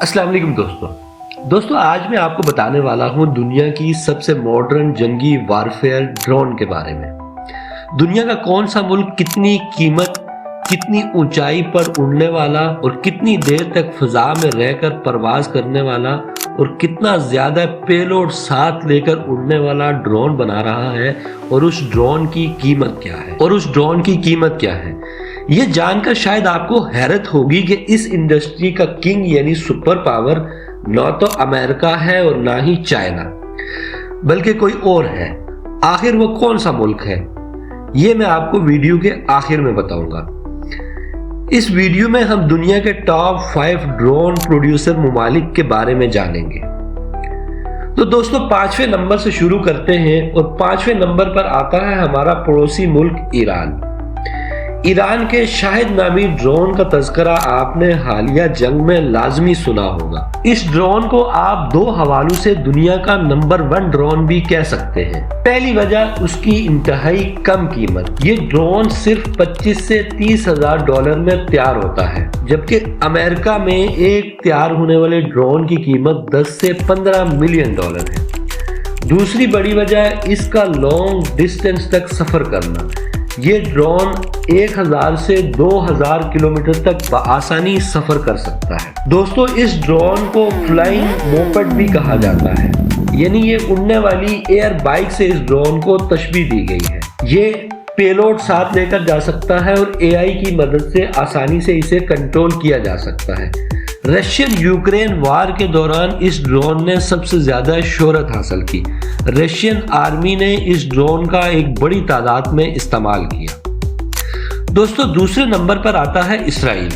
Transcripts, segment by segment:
السلام علیکم دوستو آج میں آپ کو بتانے والا ہوں دنیا کی سب سے ماڈرن جنگی وارفیئر ڈرون کے بارے میں۔ دنیا کا کون سا ملک کتنی قیمت، کتنی اونچائی پر اڑنے والا اور کتنی دیر تک فضا میں رہ کر پرواز کرنے والا اور کتنا زیادہ پے لوڈ ساتھ لے کر اڑنے والا ڈرون بنا رہا ہے اور اس ڈرون کی قیمت کیا ہے یہ جان کر شاید آپ کو حیرت ہوگی کہ اس انڈسٹری کا کنگ یعنی سپر پاور نہ تو امریکہ ہے اور نہ ہی چائنا بلکہ کوئی اور ہے۔ آخر وہ کون سا ملک ہے یہ میں آپ کو ویڈیو کے آخر میں بتاؤں گا۔ اس ویڈیو میں ہم دنیا کے ٹاپ 5 ڈرون پروڈیوسر ممالک کے بارے میں جانیں گے۔ تو دوستو 5ویں نمبر سے شروع کرتے ہیں اور 5ویں نمبر پر آتا ہے ہمارا پڑوسی ملک ایران۔ ایران کے شاہد نامی ڈرون کا تذکرہ آپ نے حالیہ جنگ میں لازمی سنا ہوگا۔ اس ڈرون کو آپ 2 حوالوں سے دنیا کا نمبر 1 ڈرون بھی کہہ سکتے ہیں۔ پہلی وجہ اس کی انتہائی کم قیمت۔ یہ ڈرون صرف 25 سے 30 ہزار ڈالر میں تیار ہوتا ہے، جبکہ امریکہ میں ایک تیار ہونے والے ڈرون کی قیمت 10 سے 15 ملین ڈالر ہے۔ دوسری بڑی وجہ اس کا لانگ ڈسٹینس تک سفر کرنا۔ یہ ڈرون 1000 سے 2000 کلومیٹر تک بآسانی سفر کر سکتا ہے۔ دوستو اس ڈرون کو فلائنگ موپڈ بھی کہا جاتا ہے، یعنی یہ اڑنے والی ایئر بائک سے اس ڈرون کو تشبیہ دی گئی ہے۔ یہ پے لوڈ ساتھ لے کر جا سکتا ہے اور AI کی مدد سے آسانی سے اسے کنٹرول کیا جا سکتا ہے۔ رشین یوکرین وار کے دوران اس ڈرون نے سب سے زیادہ شہرت حاصل کی۔ رشین آرمی نے اس ڈرون کا ایک بڑی تعداد میں استعمال کیا۔ دوستو دوسرے نمبر پر آتا ہے اسرائیل۔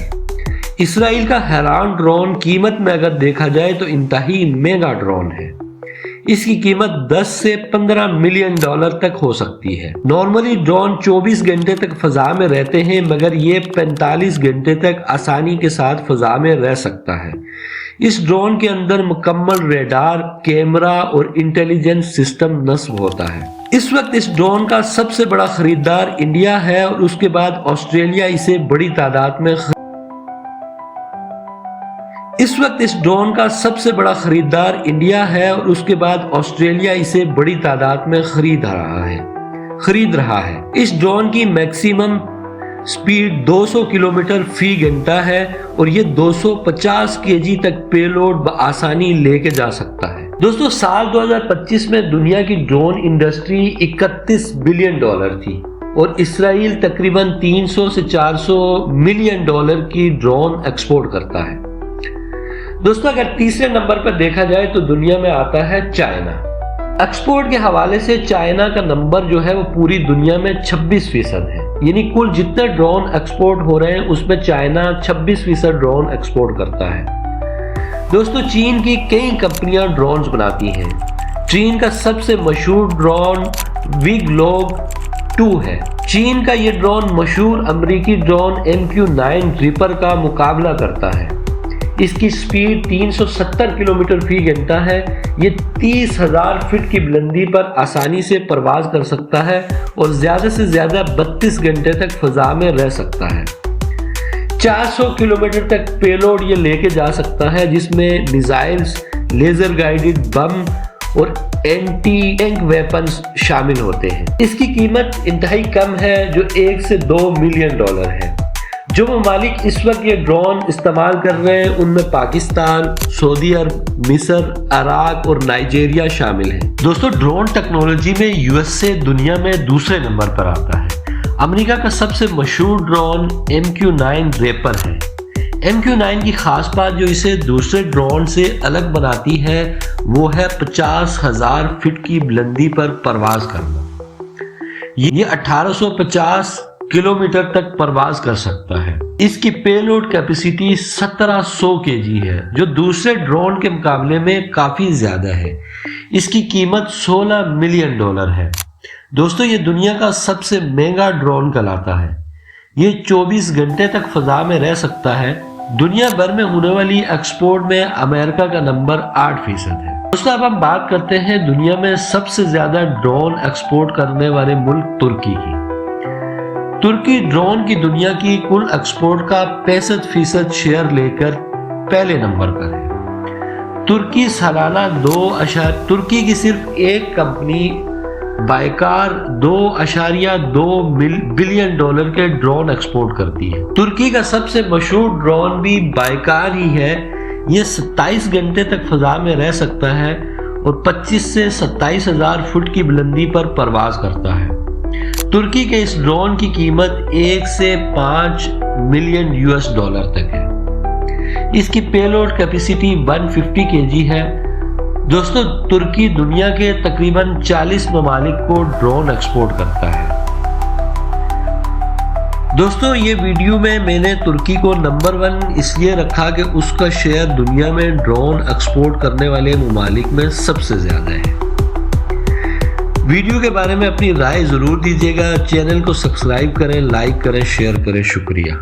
اسرائیل کا ہیران ڈرون قیمت میں اگر دیکھا جائے تو انتہائی مہنگا ڈرون ہے۔ اس کی قیمت 10 سے 15 ملین ڈالر تک ہو سکتی ہے۔ نارملی ڈرون 24 گھنٹے تک فضا میں رہتے ہیں، مگر یہ 45 گھنٹے تک آسانی کے ساتھ فضا میں رہ سکتا ہے۔ اس ڈرون کے اندر مکمل ریڈار، کیمرہ اور انٹیلیجنس سسٹم نصب ہوتا ہے۔ اس وقت اس ڈرون کا سب سے بڑا خریدار انڈیا ہے اور اس کے بعد آسٹریلیا اسے بڑی تعداد میں خرید رہا ہے۔ اس ڈرون کی میکسیمم سپیڈ 200 کلومیٹر فی گھنٹہ ہے اور یہ 250 kg تک پے لوڈ بآسانی لے کے جا سکتا ہے۔ دوستو سال 2025 میں دنیا کی ڈرون انڈسٹری 31 بلین ڈالر تھی اور اسرائیل تقریباً 300 سے 400 ملین ڈالر کی ڈرون ایکسپورٹ کرتا ہے۔ دوستو اگر تیسرے نمبر پر دیکھا جائے تو دنیا میں آتا ہے چائنا۔ ایکسپورٹ کے حوالے سے چائنا کا نمبر جو ہے وہ پوری دنیا میں 26% ہے، یعنی کل جتنے ڈرون ایکسپورٹ ہو رہے ہیں اس میں چائنا 26% ڈرون ایکسپورٹ کرتا ہے۔ دوستو چین کی کئی کمپنیاں ڈرونز بناتی ہیں۔ چین کا سب سے مشہور ڈرون ویگلوگ 2 ہے۔ چین کا یہ ڈرون مشہور امریکی ڈرون MQ-9 ریپر کا مقابلہ کرتا ہے۔ اس کی سپیڈ 370 کلومیٹر فی گھنٹہ ہے۔ یہ 30,000 فٹ کی بلندی پر آسانی سے پرواز کر سکتا ہے اور زیادہ سے زیادہ 32 گھنٹے تک فضا میں رہ سکتا ہے۔ 400 کلومیٹر تک پے لوڈ یہ لے کے جا سکتا ہے، جس میں میزائلز، لیزر گائیڈڈ بم اور اینٹی ٹینک ویپنز شامل ہوتے ہیں۔ اس کی قیمت انتہائی کم ہے جو 1 سے 2 ملین ڈالر ہے۔ جو ممالک اس وقت یہ ڈرون استعمال کر رہے ہیں ان میں پاکستان، سعودی عرب، مصر، عراق اور نائجیریا شامل ہیں۔ دوستو ڈرون ٹیکنالوجی میں USA دنیا میں دوسرے نمبر پر آتا ہے۔ امریکہ کا سب سے مشہور ڈرون MQ-9 ریپر ہے۔ MQ-9 کی خاص بات جو اسے دوسرے ڈرون سے الگ بناتی ہے وہ ہے 50,000 فٹ کی بلندی پر پرواز کرنا۔ یہ 1850 کلومیٹر تک پرواز کر سکتا ہے۔ اس کی پے لوڈ کیپیسٹی 1700 kg ہے، جو دوسرے ڈرون کے مقابلے میں کافی زیادہ ہے۔ اس کی قیمت 16 ملین ڈالر ہے۔ دوستو یہ دنیا کا سب سے مہنگا ڈرون کہلاتا ہے۔ یہ 24 گھنٹے تک فضا میں رہ سکتا ہے۔ دنیا بھر میں ہونے والی ایکسپورٹ میں امریکہ کا نمبر 8% ہے۔ دوستو اب ہم بات کرتے ہیں دنیا میں سب سے زیادہ ڈرون ایکسپورٹ کرنے والے ملک ترکی کی۔ ترکی ڈرون کی دنیا کی کل ایکسپورٹ کا 65% شیئر لے کر پہلے نمبر پر ہے۔ ترکی سالانہ ترکی کی صرف ایک کمپنی بائیکار $2.2 بلین کے ڈرون ایکسپورٹ کرتی ہے۔ ترکی کا سب سے مشہور ڈرون بھی بائیکار ہی ہے۔ یہ 27 گھنٹے تک فضا میں رہ سکتا ہے اور 25 سے 27 ہزار فٹ کی بلندی پر پرواز کرتا ہے۔ ترکی کے اس ڈرون کی قیمت 1 سے 5 ملین $US تک ہے۔ اس کی پے لوڈ کیپیسٹی 150 kg ہے۔ دوستو ترکی دنیا کے تقریباً 40 ممالک کو ڈرون ایکسپورٹ کرتا ہے۔ دوستو یہ ویڈیو میں نے ترکی کو نمبر 1 اس لیے رکھا کہ اس کا شیئر دنیا میں ڈرون ایکسپورٹ کرنے والے ممالک میں سب سے زیادہ ہے۔ ویڈیو کے بارے میں اپنی رائے ضرور دیجیے گا، چینل کو سبسکرائب کریں، لائک کریں، شیئر کریں، شکریہ۔